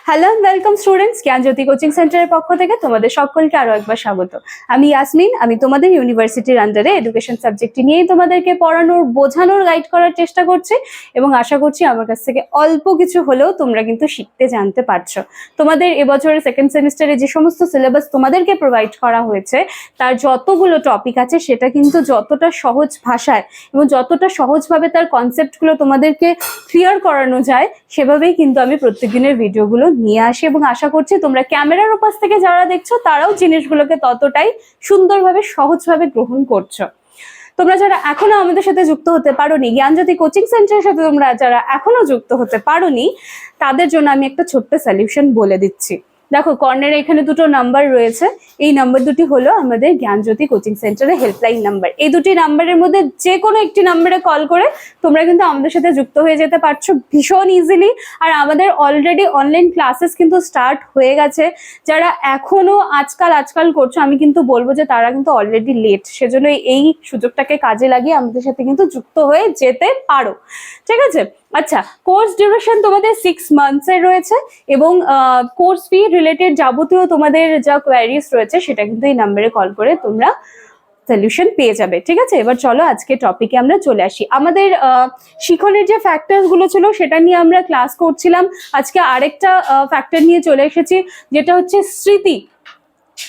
Hello and welcome students, Gyanjyoti coaching সেন্টারের পক্ষ থেকে তোমাদের সকলকে আরো একবার স্বাগত। আমি ইয়াসমিন, আমি তোমাদের ইউনিভার্সিটির আন্ডারে এডুকেশন সাবজেক্টটি নিয়েই তোমাদেরকে পড়ানোর, বোঝানোর, গাইড করার চেষ্টা করছি এবং আশা করছি আমার কাছ থেকে অল্প কিছু হলেও তোমরা কিন্তু শিখতে জানতে পারছো। তোমাদের এবছরের সেকেন্ড সেমিস্টারে যে সমস্ত সিলেবাস তোমাদেরকে প্রোভাইড করা হয়েছে তার যতগুলো টপিক আছে সেটা কিন্তু যতটা সহজ ভাষায় এবং যতটা সহজভাবে তার কনসেপ্টগুলো তোমাদেরকে ক্লিয়ার করানো যায় সেভাবেই কিন্তু আমি প্রত্যেকদিনের ভিডিওগুলো নিয়ে আসি এবং আশা করছি তোমরা ক্যামেরার উপাস থেকে যারা দেখছো তারাও জিনিসগুলোকে ততটাই সুন্দরভাবে সহজভাবে গ্রহণ করছো। তোমরা যারা এখনো আমাদের সাথে যুক্ত হতে পারোনি, জ্ঞানজ্যোতি কোচিং সেন্টারের সাথে তোমরা যারা এখনো যুক্ত হতে পারোনি, তাদের জন্য আমি একটা ছোট্ট সলিউশন বলে দিচ্ছি। দেখো, কর্নারে এখানে দুটো নাম্বার রয়েছে। এই নাম্বার দুটি হলো আমাদের জ্ঞানজ্যোতি কোচিং সেন্টারের হেল্পলাইন নাম্বার। এই দুটি নাম্বারের মধ্যে যে কোনো একটি নাম্বারে কল করে তোমরা কিন্তু আমাদের সাথে যুক্ত হয়ে যেতে পারছো ভীষণ ইজিলি। আর আমাদের অলরেডি অনলাইন ক্লাসেস কিন্তু স্টার্ট হয়ে গেছে। যারা এখনো আজকাল করছো, আমি কিন্তু বলবো যে তারা কিন্তু অলরেডি লেট, সেজন্য এই সুযোগটাকে কাজে লাগিয়ে আমাদের সাথে কিন্তু যুক্ত হয়ে যেতে পারো। ঠিক আছে? আচ্ছা, কোর্স ডিউরেশন তোমাদের 6 মান্থসের রয়েছে এবং কোর্স ফি রিলেটেড যাবতীয় তোমাদের যা কোয়ারিজ রয়েছে সেটা কিন্তু এই নাম্বারে কল করে তোমরা সলিউশন পেয়ে যাবে। ঠিক আছে, এবার চলো আজকে টপিকে আমরা চলে আসি। আমাদের শিখনের যে ফ্যাক্টরস গুলো ছিল সেটা নিয়ে আমরা ক্লাস করছিলাম। আজকে আরেকটা ফ্যাক্টর নিয়ে চলে এসেছি, যেটা হচ্ছে স্মৃতি।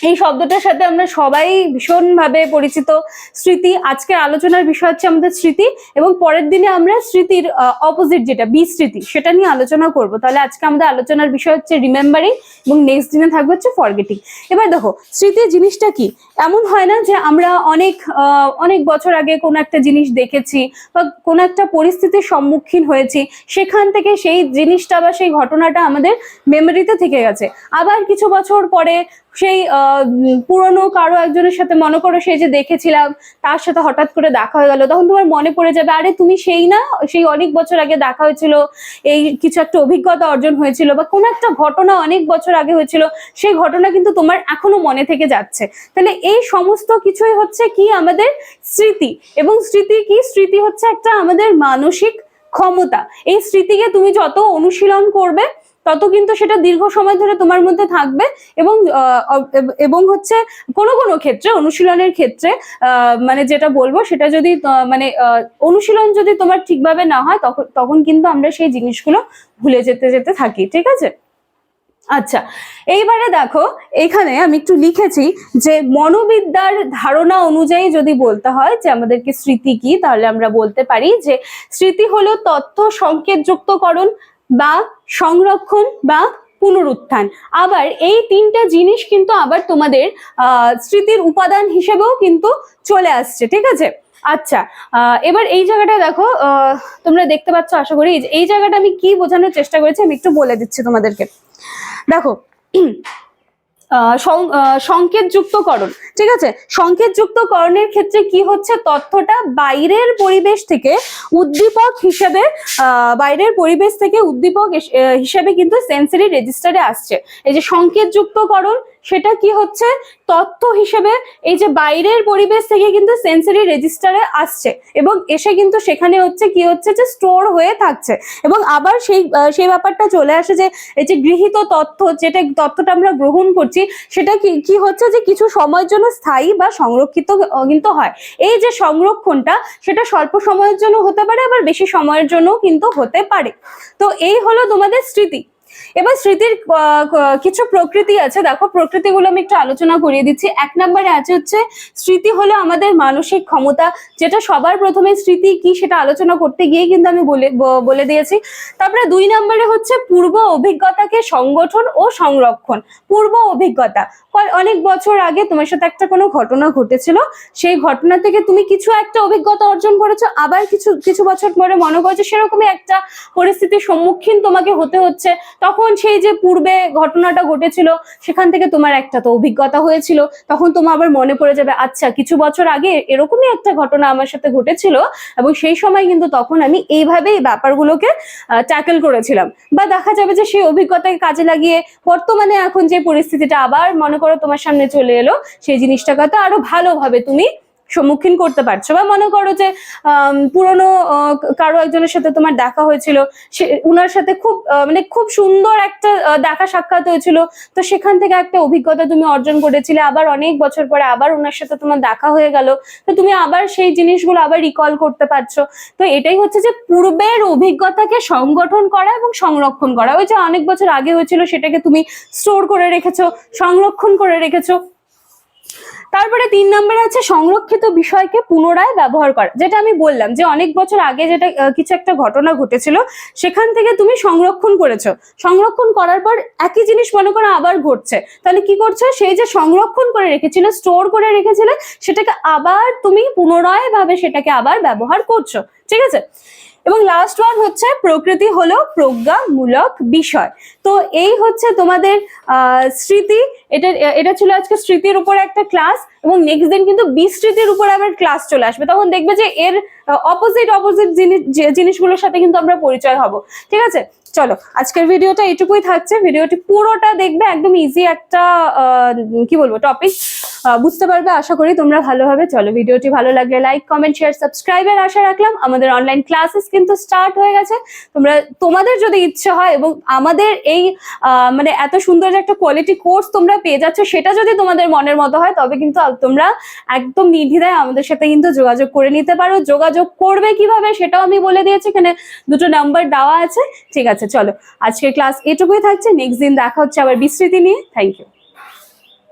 এই শব্দটার সাথে আমরা সবাই ভীষণভাবে পরিচিত। স্মৃতি, আজকের আলোচনার বিষয় হচ্ছে আমাদের স্মৃতি, এবং পরের দিনে আমরা স্মৃতির অপোজিট যেটা বিস্মৃতি সেটা নিয়ে আলোচনা করব। তাহলে আজকে আমাদের আলোচনার বিষয় হচ্ছে রিমেম্বারিং এবং নেক্সট দিনে থাকবে হচ্ছে ফরগেটিং। এবার দেখো, স্মৃতি জিনিসটা কি? এমন হয় না যে আমরা অনেক বছর আগে কোনো একটা জিনিস দেখেছি বা কোনো একটা পরিস্থিতির সম্মুখীন হয়েছি, সেখান থেকে সেই জিনিসটা বা সেই ঘটনাটা আমাদের মেমোরিতে থেকে গেছে। আবার কিছু বছর পরে সেই পুরনো কারো একজনের সাথে, মনে করো সেই যে দেখেছিলাম তার সাথে হঠাৎ করে দেখা হয়ে গেল, তখন তোমার মনে পড়ে যাবে, আরে তুমি সেই না, সেই অনেক বছর আগে দেখা হয়েছিল, এই কিছু একটা অভিজ্ঞতা অর্জন হয়েছিল বা কোনো একটা ঘটনা অনেক বছর আগে হয়েছিল, সেই ঘটনা কিন্তু তোমার এখনো মনে থেকে যাচ্ছে। তাহলে এই সমস্ত কিছুই হচ্ছে কি আমাদের স্মৃতি। এবং স্মৃতি কি? স্মৃতি হচ্ছে একটা আমাদের মানসিক ক্ষমতা। এই স্মৃতিকে তুমি যত অনুশীলন করবে তত কিন্তু সেটা দীর্ঘ সময় ধরে তোমার মধ্যে থাকবে। এবং হচ্ছে কোনো ক্ষেত্রে, অনুশীলনের ক্ষেত্রে মানে যেটা বলবো সেটা যদি অনুশীলন যদি তোমার ঠিকভাবে না হয় তখন কিন্তু আমরা সেই জিনিসগুলো ভুলে যেতে থাকি। ঠিক আছে? আচ্ছা, এইবারে দেখো, এখানে আমি একটু লিখেছি যে মনোবিদ্যার ধারণা অনুযায়ী যদি বলতে হয় যে আমাদেরকে স্মৃতি কি, তাহলে আমরা বলতে পারি যে স্মৃতি হলো তথ্য সংকেতযুক্তকরণ বা সংরক্ষণ বা পুনরুত্থান। আবার এই তিনটা জিনিস কিন্তু আবার তোমাদের স্মৃতির উপাদান হিসেবেও কিন্তু চলে আসছে। ঠিক আছে? আচ্ছা, এবার এই জায়গাটা দেখো, তোমরা দেখতে পাচ্ছ আশা করি। এই জায়গাটা আমি কি বোঝানোর চেষ্টা করেছি আমি একটু বলে দিচ্ছি তোমাদেরকে। দেখো, সংকেতযুক্তকরণ। ঠিক আছে? সংকেতযুক্তকরণের ক্ষেত্রে কি হচ্ছে, তথ্যটা বাইরের পরিবেশ থেকে উদ্দীপক হিসেবে কিন্তু সেন্সরি রেজিস্টারে আসছে। এই যে সংকেতযুক্তকরণ, সেটা কি হচ্ছে, তথ্য হিসেবে এই যে বাইরের পরিবেশ থেকে কিন্তু সেন্সরি রেজিস্টারে আসছে এবং এসে কিন্তু সেখানে হচ্ছে কি হচ্ছে যে স্টোর হয়ে থাকছে। এবং আবার সেই ব্যাপারটা চলে আসে যে এই যে গৃহীত তথ্য, যেটা তথ্যটা আমরা গ্রহণ করছি সেটা কি হচ্ছে যে কিছু সময়ের জন্য স্থায়ী বা সংরক্ষিত কিন্তু হয়। এই যে সংরক্ষণটা, সেটা স্বল্প সময়ের জন্য হতে পারে, আবার বেশি সময়ের জন্য কিন্তু হতে পারে। তো এই হলো তোমাদের স্মৃতি। এবার স্মৃতির কিছু প্রকৃতি আছে। দেখো, প্রকৃতিগুলো আমি একটু আলোচনা করিয়ে দিচ্ছি। 1 নম্বরে আছে হচ্ছে স্মৃতি হলো আমাদের মানসিক ক্ষমতা, যেটা সবার প্রথমে স্মৃতি কি সেটা আলোচনা করতে গিয়ে কিন্তু আমি বলে দিয়েছি। তারপরে 2 নম্বরে হচ্ছে পূর্ব অভিজ্ঞতাকে সংগঠন ও সংরক্ষণ। পূর্ব অভিজ্ঞতা, অনেক বছর আগে তোমার সাথে একটা কোনো ঘটনা ঘটেছিল, সেই ঘটনা থেকে তুমি কিছু একটা অভিজ্ঞতা অর্জন করেছো, আবার কিছু বছর পরে মনে করছো সেরকমই একটা পরিস্থিতির সম্মুখীন তোমাকে হতে হচ্ছে, তখন সেই যে পূর্বে ঘটনাটা ঘটেছিল সেখান থেকে তোমার একটা তো অভিজ্ঞতা হয়েছিল, তখন তোমার আবার মনে পড়ে যাবে, আচ্ছা কিছু বছর আগে এরকমই একটা ঘটনা আমার সাথে ঘটেছিল এবং সেই সময় কিন্তু তখন আমি এইভাবে এই ব্যাপারগুলোকে ট্যাকেল করেছিলাম। বা দেখা যাবে যে সেই অভিজ্ঞতাকে কাজে লাগিয়ে বর্তমানে এখন যে পরিস্থিতিটা আবার মনে করো তোমার সামনে চলে এলো, সেই জিনিসটাকে তো আরো ভালোভাবে তুমি সম্মুখীন করতে পারছো, বা মনে করো যে পুরনো কারো একজনের সাথে তোমার দেখা হয়েছিল, সে উনার সাথে খুব মানে খুব সুন্দর একটা দেখা সাক্ষাৎ হয়েছিল, তো সেখান থেকে একটা অভিজ্ঞতা তুমি অর্জন করেছিলে, আবার অনেক বছর পরে আবার ওনার সাথে তোমার দেখা হয়ে গেল, তো তুমি আবার সেই জিনিসগুলো আবার রিকল করতে পারছো। তো এটাই হচ্ছে যে পূর্বের অভিজ্ঞতাকে সংগঠন করা এবং সংরক্ষণ করা। ওই যে অনেক বছর আগে হয়েছিল সেটাকে তুমি স্টোর করে রেখেছো, সংরক্ষণ করে রেখেছো। তারপরে 3 নম্বরে আছে সংরক্ষিত বিষয়কে পুনরায় ব্যবহার করা, যেটা আমি বললাম যে অনেক বছর আগে যেটা কিছু একটা ঘটনা ঘটেছিল সেখান থেকে তুমি সংরক্ষণ করেছো, সংরক্ষণ করার পর একই জিনিস মনে করো আবার ঘটছে, তাহলে কি করছো, সেই যে সংরক্ষণ করে রেখেছিলে, স্টোর করে রেখেছিলে, সেটাকে আবার তুমি পুনরায় ভাবে সেটাকে আবার ব্যবহার করছো। ঠিক আছে। এবং লাস্ট ওয়ান হচ্ছে প্রকৃতি হলো প্রজ্ঞামূলক বিষয়। তো এই হচ্ছে তোমাদের স্মৃতি। এটা ছিল আজকে স্মৃতির উপর একটা ক্লাস, এবং নেক্সট দিন কিন্তু বিস্মৃতির উপর আবার ক্লাস চলে আসবে, তখন দেখবে যে এর অপোজিট জিনিসগুলোর সাথে কিন্তু আমরা পরিচয় হব। ঠিক আছে, চলো আজকের ভিডিওটা এটুকুই থাকছে। ভিডিওটি পুরোটা দেখবে, একদম ইজি একটা কি বলবো টপিক, বুঝতে পারবে আশা করি তোমরা ভালোভাবে। চলো, ভিডিওটি ভালো লাগলে লাইক, কমেন্ট, শেয়ার, সাবস্ক্রাইবের আশা রাখলাম। আমাদের অনলাইন ক্লাসেস কিন্তু স্টার্ট হয়ে গেছে। তোমাদের যদি ইচ্ছে হয় এবং আমাদের এই মানে এত সুন্দর একটা কোয়ালিটি কোর্স তোমরা পেয়ে যাচ্ছ, সেটা যদি তোমাদের মনের মতো হয়, তবে কিন্তু তোমরা একদম নির্দ্বিধায় আমাদের সাথে কিন্তু যোগাযোগ করে নিতে পারো। যোগাযোগ করবে কিভাবে সেটাও আমি বলে দিয়েছি, এখানে 2টো নাম্বার দেওয়া আছে। ঠিক আছে, চলো আজকের ক্লাস এটুকুই থাকছে। নেক্সট দিন দেখা হচ্ছে আবার বিস্মৃতি নিয়ে। Thank you.